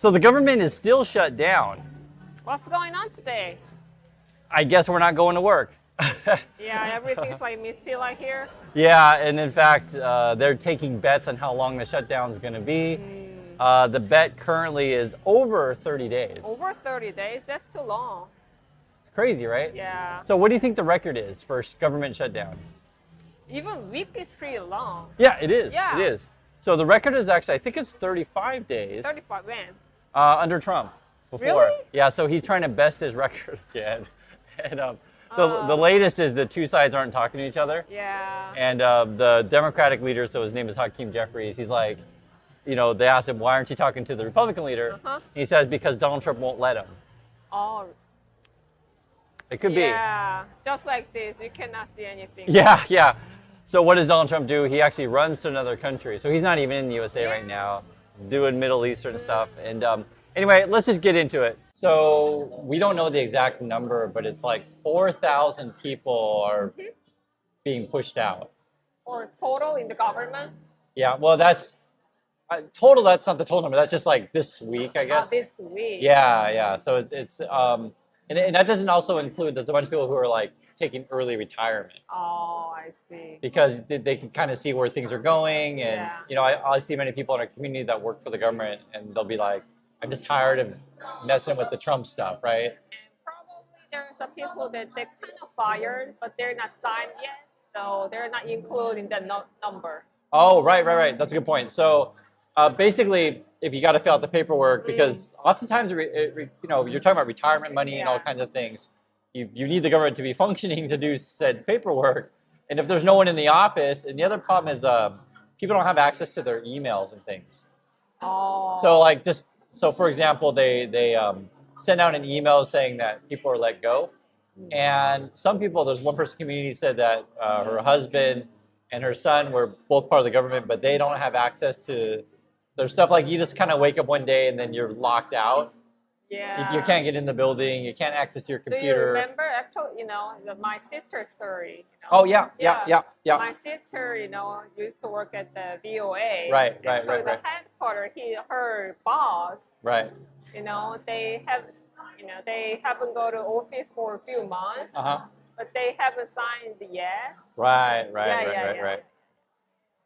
So the government is still shut down. What's going on today? I guess we're not going to work. Yeah, everything's like misty like here. Yeah, and in fact, they're taking bets on how long the shutdown is going to be. The bet currently is over 30 days. Over 30 days? That's too long. It's crazy, right? Yeah. So what do you think the record is for government shutdown? Even week is pretty long. Yeah, it is. Yeah. It is. So the record is actually, I think it's 35 days. 35 when? Under Trump. Before. Really? Yeah, so he's trying to best his record again. And the latest is the two sides aren't talking to each other. Yeah. And the Democratic leader, so his name is Hakeem Jeffries, he's like, you know, they asked him, why aren't you talking to the Republican leader? He says, because Donald Trump won't let him. Oh. It could be. Yeah, just like this, you cannot see anything. Yeah, yeah. So what does Donald Trump do? He actually runs to another country. So he's not even in the USA right now, doing Middle Eastern stuff. And anyway, let's just get into it. So we don't know the exact number, but it's like 4,000 people are being pushed out. Or total in the government? Yeah, well, that's total. That's not the total number. That's just like this week, I guess. This week. Yeah, yeah. So it's and that doesn't also include. There's a bunch of people who are like taking early retirement. Oh, I see. Because they can kind of see where things are going, and you know, I see many people in our community that work for the government, and they'll be like, "I'm just tired of messing with the Trump stuff," right? And probably there are some people that they kind of fired, but they're not signed yet, so they're not included in the number. Oh, right. That's a good point. So basically, if you got to fill out the paperwork, because oftentimes, you know, you're talking about retirement money and all kinds of things. You need the government to be functioning to do said paperwork. And if there's no one in the office, and the other problem is people don't have access to their emails and things. Oh. So like so for example, they send out an email saying that people are let go. And some people, there's one person in the community said that her husband and her son were both part of the government, but they don't have access to their stuff. Like you just kind of wake up one day and then you're locked out. Yeah. You can't get in the building. You can't access your computer. Do you remember, actually, you know, my sister's story? You know? Oh, yeah. My sister, you know, used to work at the VOA. Right. The headquarters, her boss. Right. You know, they haven't go to office for a few months. But they haven't signed yet. Right.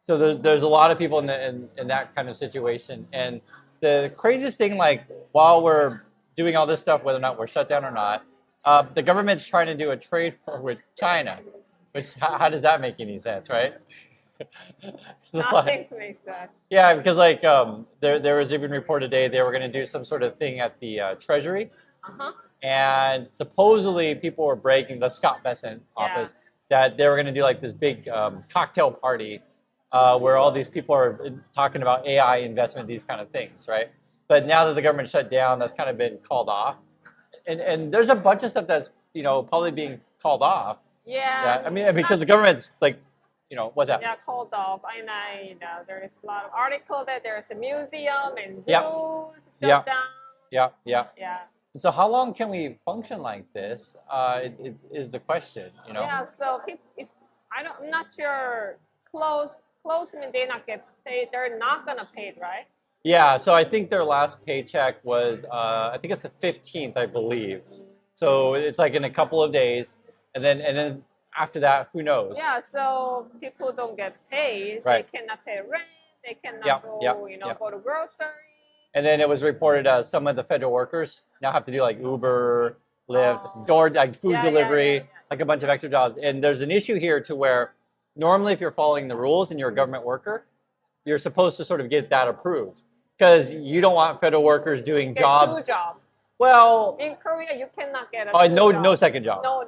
So there's a lot of people in that kind of situation, and the craziest thing, like while we're doing all this stuff, whether or not we're shut down or not, the government's trying to do a trade war with China. Which how does that make any sense, right? Nothing makes sense. Yeah, because like there was even reported today they were going to do some sort of thing at the Treasury, and supposedly people were breaking the Scott Bessent office that they were going to do like this big cocktail party where all these people are talking about AI investment, these kind of things, right? But now that the government shut down, that's kind of been called off. And there's a bunch of stuff that's, you know, probably being called off. Yeah. I mean, because the government's like, you know, what's that? Yeah, called off. And you know, there's a lot of articles that there's a museum and zoos shut down. Yeah. And so how long can we function like this it is the question, you know? Yeah, so I'm not sure, close means they not get paid. They're not going to pay it, right? Yeah, so I think their last paycheck was, I think it's the 15th, I believe. So it's like in a couple of days. And then after that, who knows? Yeah, so people don't get paid. Right. They cannot pay rent. They cannot go to grocery. And then it was reported some of the federal workers now have to do like Uber, Lyft, like food delivery, like a bunch of extra jobs. And there's an issue here to where normally if you're following the rules and you're a government worker, you're supposed to sort of get that approved because you don't want federal workers doing jobs. 2 jobs. Well, in Korea, you cannot get no second job. No.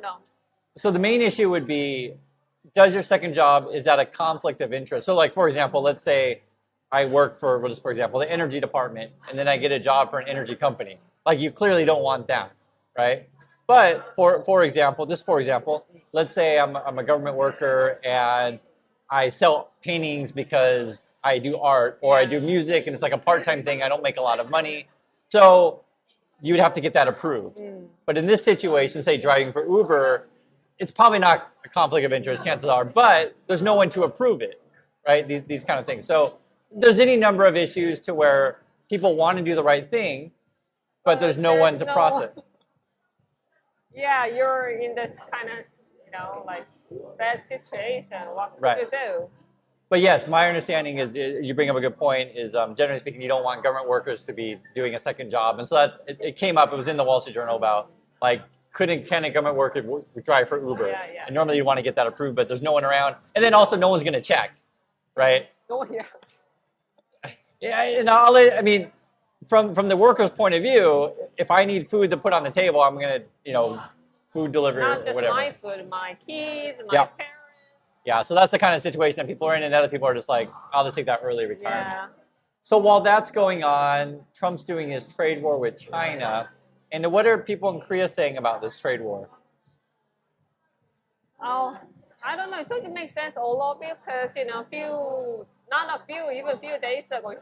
So the main issue would be, does your second job, is that a conflict of interest? So like, for example, let's say I work for example, the energy department, and then I get a job for an energy company. Like you clearly don't want that, right? But for example, let's say I'm a government worker and I sell paintings because I do art or I do music and it's like a part-time thing. I don't make a lot of money. So you would have to get that approved. But in this situation, say driving for Uber, it's probably not a conflict of interest, chances are, but there's no one to approve it, right? These kind of things. So there's any number of issues to where people want to do the right thing, but there's no one to process. Yeah, you're in this kind of, like bad situation. What could you do? But yes, my understanding is, you bring up a good point, is generally speaking, you don't want government workers to be doing a second job. And so that it came up, it was in the Wall Street Journal about, like, can a government worker drive for Uber? Yeah. And normally you want to get that approved, but there's no one around. And then also no one's going to check, right? Oh, yeah. Yeah, and I mean, from the worker's point of view, if I need food to put on the table, I'm going to, food delivery Not or just whatever. my food, my kids, my parents. Yeah, so that's the kind of situation that people are in, and other people are just like, I'll just take that early retirement. Yeah. So while that's going on, Trump's doing his trade war with China. And what are people in Korea saying about this trade war? Oh, I don't know. It doesn't make sense, all of it, because, even a few days ago,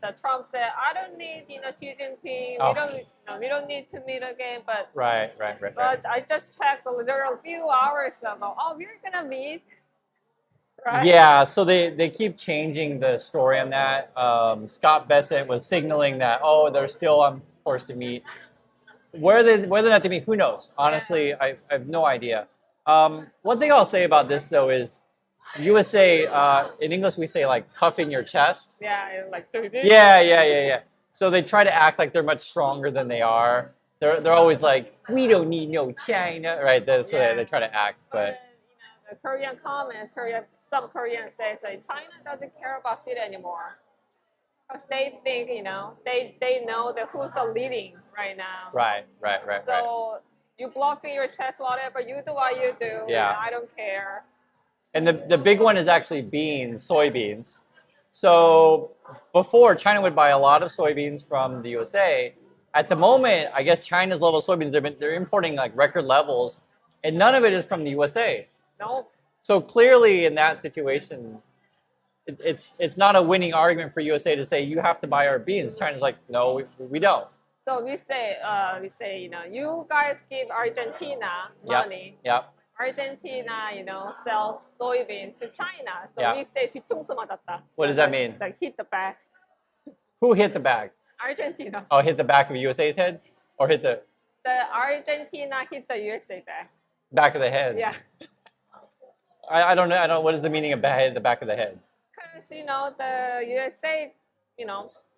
the Trump said, I don't need, Xi Jinping. We don't need to meet again. But Right. But I just checked, there are a few hours ago, we're going to meet. Right? Yeah, so they keep changing the story on that. Scott Bessent was signaling that, they're still on course to meet. Whether or not they meet, who knows? Honestly, I have no idea. One thing I'll say about this, though, is USA, in English we say, like, puffing your chest. Yeah, like, Yeah. So they try to act like they're much stronger than they are. They're always like, we don't need no China, right? That's what they try to act. But the Korean comments, some Koreans say, China doesn't care about shit anymore. Because they think, they know that who's the leading right now. Right. So you bluffing your chest, whatever, you do what you do. Yeah. I don't care. And the big one is actually soybeans. So before, China would buy a lot of soybeans from the USA. At the moment, I guess China's level of soybeans, they're importing like record levels, and none of it is from the USA. No. So clearly, in that situation, it's not a winning argument for USA to say you have to buy our beans. China's like, no, we don't. So we say, you guys give Argentina money. Yep. Argentina, sells soybean to China. So we say 뒤통수 맞았다. What does that mean? Like hit the back. Who hit the back? Argentina. Oh, hit the back of USA's head, or hit the Argentina hit the USA back. Back of the head. Yeah. I don't know. What is the meaning of the back of the head? Because the USA,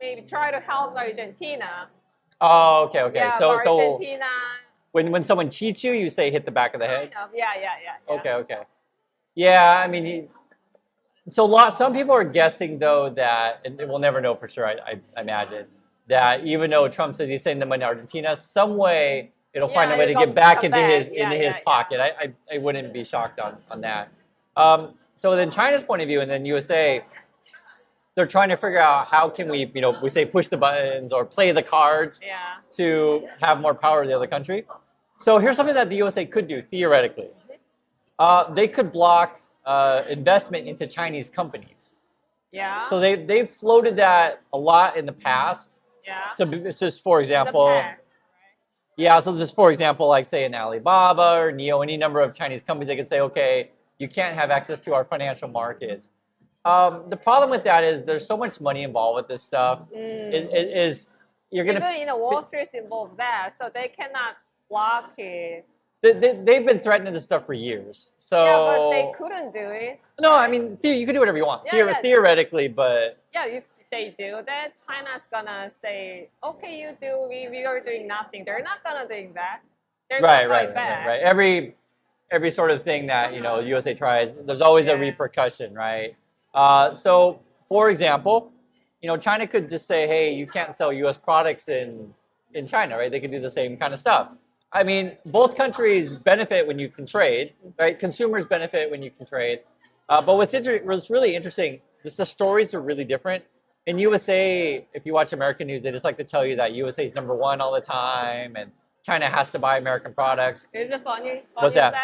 maybe try to help Argentina. Oh, okay. Yeah, So Argentina. When someone cheats you, you say hit the back of the head. Kind of. Yeah. Okay. Yeah, I mean, some people are guessing though that, and we'll never know for sure. I imagine that even though Trump says he's sending the money to Argentina, some way it'll find a way to get back into his pocket. I wouldn't be shocked on that. So then China's point of view, and then USA, they're trying to figure out how can we say push the buttons or play the cards to have more power in the other country. So here's something that the USA could do theoretically. They could block investment into Chinese companies. Yeah. So they've floated that a lot in the past. Yeah. So it's just for example. The past, right? Yeah. So just for example, like say an Alibaba or Neo, any number of Chinese companies, they could say, okay, you can't have access to our financial markets. The problem with that is there's so much money involved with this stuff. You're gonna even Wall Street's involved that, so they cannot block it. They've been threatening this stuff for years. So yeah, but they couldn't do it. No, I mean you can do whatever you want theoretically, but if they do that, China's gonna say, okay, you do. We are doing nothing. They're not gonna do that. They're gonna fight back. Right. Every sort of thing that USA tries, there's always a repercussion, right? So, for example, China could just say, hey, you can't sell U.S. products in China, right? They could do the same kind of stuff. I mean, both countries benefit when you can trade, right? Consumers benefit when you can trade. But what's really interesting, the stories are really different. In USA, if you watch American news, they just like to tell you that USA is number one all the time, and China has to buy American products. Is it funny? What's that?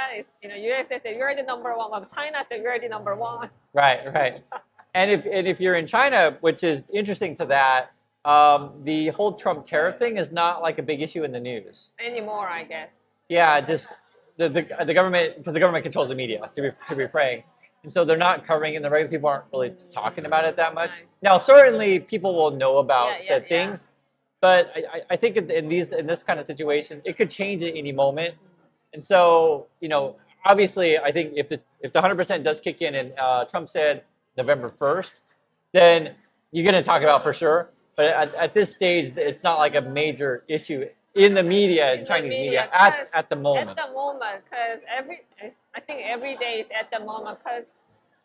USA said you're the number one, but China said you're the number one. Right. And if you're in China, which is interesting to that, the whole Trump tariff thing is not like a big issue in the news anymore, I guess. Yeah, just the government, because the government controls the media. To be frank, and so they're not covering it. And the regular people aren't really talking about it that much. Nice. Now, certainly people will know about Yeah, said yeah. things, but I think in this kind of situation, it could change at any moment. And so, obviously, I think if the 100% does kick in, and Trump said November 1st, then you're going to talk about for sure. But at this stage, it's not like a major issue in the media, in Chinese media, at the moment. At the moment, because I think every day is at the moment, because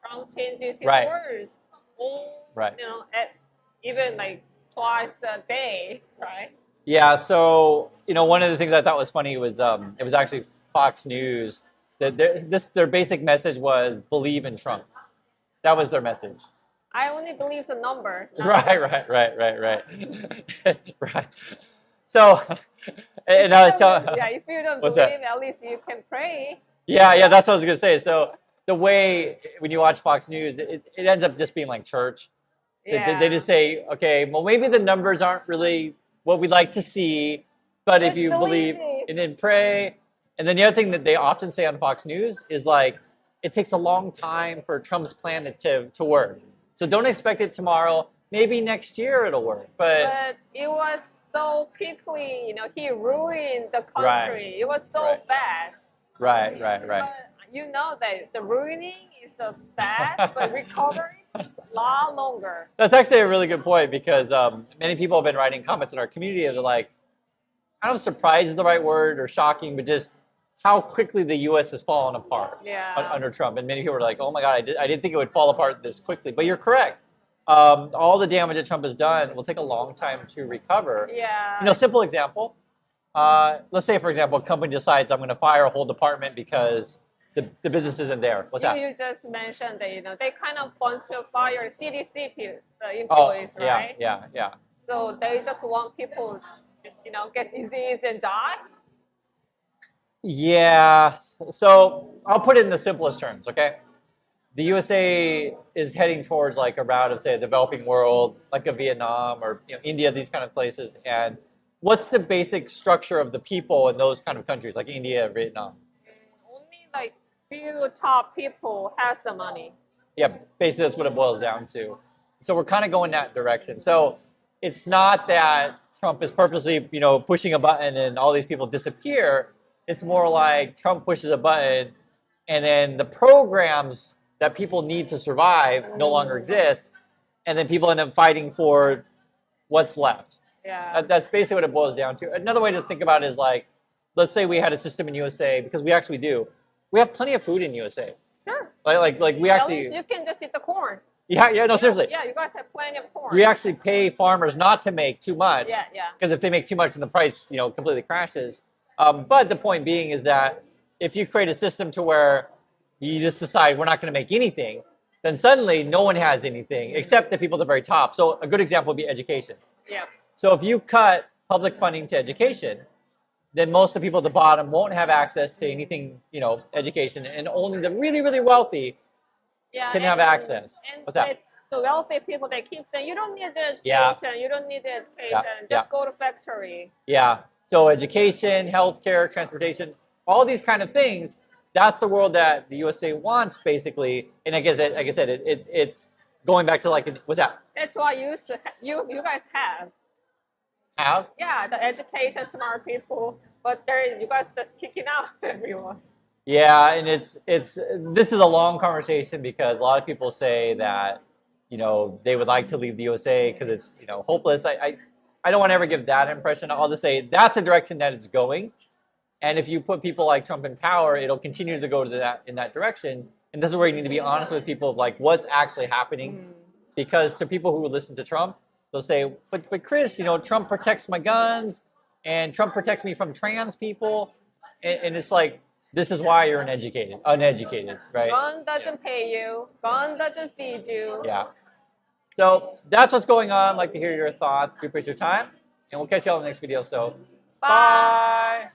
Trump changes his Right. words. Right. Even like twice a day, right? Yeah. So one of the things I thought was funny was it was actually Fox News that their basic message was believe in Trump. That was their message. I only believe the number. Right. Right. So, and I was telling. Yeah, if you don't What's believe, that? at least you can pray. Yeah, that's what I was gonna say. So the way when you watch Fox News, it ends up just being like church. Yeah. They just say, okay, well maybe the numbers aren't really what we'd like to see, but if Just you believe it. and then pray. And then the other thing that they often say on Fox News is like, it takes a long time for Trump's plan to work. So don't expect it tomorrow. Maybe next year it'll work. But it was so quickly, he ruined the country. Right. It was so Right. fast. Right. But you know that the ruining is the fast, but recovery takes a lot longer. That's actually a really good point because many people have been writing comments in our community that are like, I don't know if surprise is the right word or shocking, but just how quickly the U.S. has fallen apart under Trump. And many people were like, oh my God, I didn't think it would fall apart this quickly. But you're correct. All the damage that Trump has done will take a long time to recover. Yeah. Simple example. Let's say, for example, a company decides I'm going to fire a whole department because the business isn't there. What's that? You just mentioned that, they kind of want to fire CDC employees, Oh, right? yeah. So they just want people, get disease and die. Yeah. So I'll put it in the simplest terms, okay? The USA is heading towards like a route of, say, a developing world, like a Vietnam or India, these kind of places. And what's the basic structure of the people in those kind of countries, like India, Vietnam? Only like few top people has the money. Yeah, basically that's what it boils down to. So we're kind of going that direction. So it's not that Trump is purposely, pushing a button and all these people disappear. It's more like Trump pushes a button and then the programs that people need to survive no longer exist. And then people end up fighting for what's left. Yeah. That's basically what it boils down to. Another way to think about it is like, let's say we had a system in USA, because we actually do. We have plenty of food in USA. Sure. Like we actually. At least you can just eat the corn. Yeah, no, seriously. Yeah, you guys have plenty of corn. We actually pay farmers not to make too much. Yeah. Because if they make too much, then the price, completely crashes. But the point being is that if you create a system to where you just decide we're not going to make anything, then suddenly no one has anything except the people at the very top. So a good example would be education. Yeah. So if you cut public funding to education, then most of the people at the bottom won't have access to anything, education, and only the really, really wealthy can have access. And What's that? The wealthy people, they keep saying, you don't need the education, you don't need the education, just go to factory. Yeah. So education, healthcare, transportation, all these kind of things, that's the world that the USA wants, basically. And like I said, it's going back to like, what's that? That's what you guys have. Have? Yeah, the education, smart people, but you guys just kicking out everyone. Yeah, and this is a long conversation because a lot of people say that, they would like to leave the USA because it's, hopeless. I don't want to ever give that impression. I'll just say that's a direction that it's going. And if you put people like Trump in power, it'll continue to go in that direction. And this is where you need to be honest with people of like what's actually happening. Because to people who listen to Trump, they'll say, but Chris, Trump protects my guns and Trump protects me from trans people. And it's like, this is why you're uneducated, right? Gun doesn't pay you. Gun doesn't feed you. Yeah. So that's what's going on. I'd like to hear your thoughts. We appreciate your time. And we'll catch you all in the next video. So, bye.